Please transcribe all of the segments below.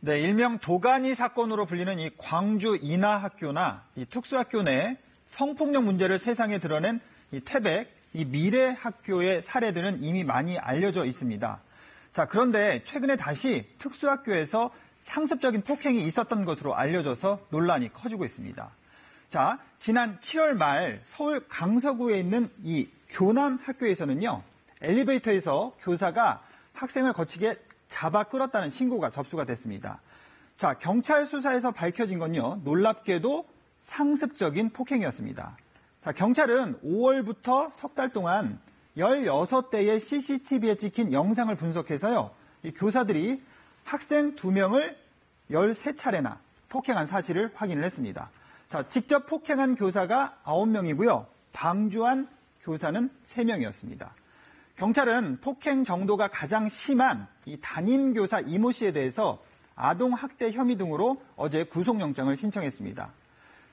네, 일명 도가니 사건으로 불리는 이 광주 인하학교나 이 특수학교 내 성폭력 문제를 세상에 드러낸 이 태백, 이 미래학교의 사례들은 이미 많이 알려져 있습니다. 자, 그런데 최근에 다시 특수학교에서 상습적인 폭행이 있었던 것으로 알려져서 논란이 커지고 있습니다. 자, 지난 7월 말 서울 강서구에 있는 이 교남학교에서는요, 엘리베이터에서 교사가 학생을 거치게 잡아 끌었다는 신고가 접수가 됐습니다. 자, 경찰 수사에서 밝혀진 건요, 놀랍게도 상습적인 폭행이었습니다. 자, 경찰은 5월부터 석 달 동안 16대의 CCTV에 찍힌 영상을 분석해서요, 이 교사들이 학생 2명을 13차례나 폭행한 사실을 확인을 했습니다. 자, 직접 폭행한 교사가 9명이고요, 방조한 교사는 3명이었습니다. 경찰은 폭행 정도가 가장 심한 이 담임교사 이모 씨에 대해서 아동학대 혐의 등으로 어제 구속영장을 신청했습니다.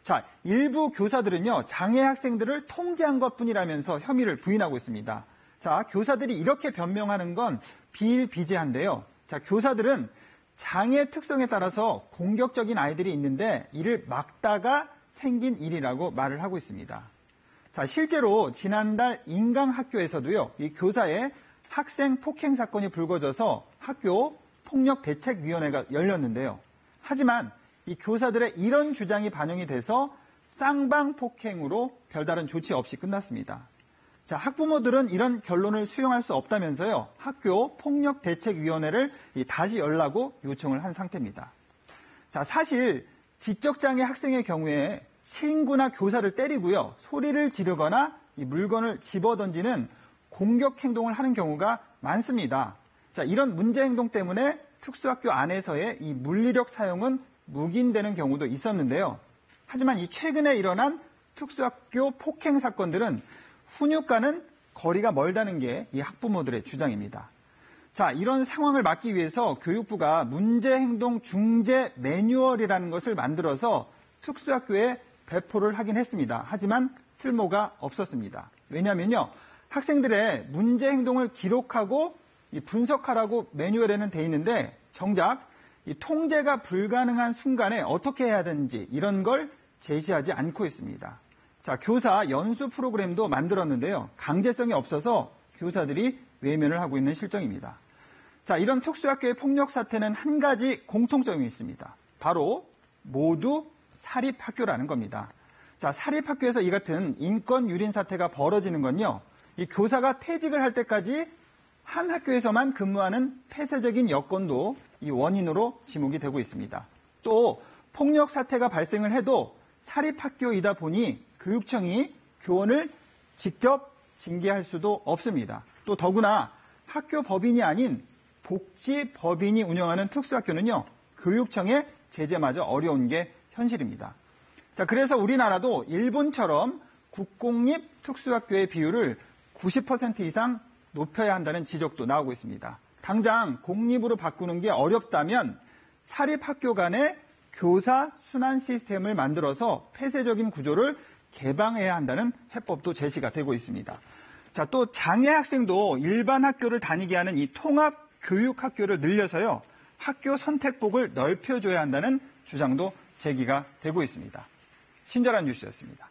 자, 일부 교사들은요, 장애 학생들을 통제한 것뿐이라면서 혐의를 부인하고 있습니다. 자, 교사들이 이렇게 변명하는 건 비일비재한데요. 자, 교사들은 장애 특성에 따라서 공격적인 아이들이 있는데 이를 막다가 생긴 일이라고 말을 하고 있습니다. 자, 실제로 지난달 인강학교에서도요, 이 교사의 학생 폭행 사건이 불거져서 학교 폭력대책위원회가 열렸는데요. 하지만 이 교사들의 이런 주장이 반영이 돼서 쌍방폭행으로 별다른 조치 없이 끝났습니다. 자, 학부모들은 이런 결론을 수용할 수 없다면서요, 학교 폭력대책위원회를 다시 열라고 요청을 한 상태입니다. 자, 사실 지적장애 학생의 경우에 친구나 교사를 때리고요, 소리를 지르거나 이 물건을 집어던지는 공격 행동을 하는 경우가 많습니다. 자, 이런 문제 행동 때문에 특수학교 안에서의 이 물리력 사용은 묵인되는 경우도 있었는데요. 하지만 이 최근에 일어난 특수학교 폭행 사건들은 훈육과는 거리가 멀다는 게 이 학부모들의 주장입니다. 자, 이런 상황을 막기 위해서 교육부가 문제행동 중재 매뉴얼이라는 것을 만들어서 특수학교에 배포를 하긴 했습니다. 하지만 쓸모가 없었습니다. 왜냐하면요, 학생들의 문제 행동을 기록하고 분석하라고 매뉴얼에는 돼 있는데 정작 이 통제가 불가능한 순간에 어떻게 해야 되는지 이런 걸 제시하지 않고 있습니다. 자, 교사 연수 프로그램도 만들었는데요, 강제성이 없어서 교사들이 외면을 하고 있는 실정입니다. 자, 이런 특수학교의 폭력 사태는 한 가지 공통점이 있습니다. 바로 모두 사립학교라는 겁니다. 자, 사립학교에서 이 같은 인권 유린 사태가 벌어지는 건요, 이 교사가 퇴직을 할 때까지 한 학교에서만 근무하는 폐쇄적인 여건도 이 원인으로 지목이 되고 있습니다. 또 폭력 사태가 발생을 해도 사립학교이다 보니 교육청이 교원을 직접 징계할 수도 없습니다. 또 더구나 학교 법인이 아닌 복지법인이 운영하는 특수학교는요, 교육청의 제재마저 어려운 게 현실입니다. 자, 그래서 우리나라도 일본처럼 국공립 특수학교의 비율을 90% 이상 높여야 한다는 지적도 나오고 있습니다. 당장 공립으로 바꾸는 게 어렵다면 사립학교 간의 교사 순환 시스템을 만들어서 폐쇄적인 구조를 개방해야 한다는 해법도 제시가 되고 있습니다. 자, 또 장애 학생도 일반 학교를 다니게 하는 이 통합 교육학교를 늘려서요, 학교 선택폭을 넓혀줘야 한다는 주장도 제기가 되고 있습니다. 친절한 뉴스였습니다.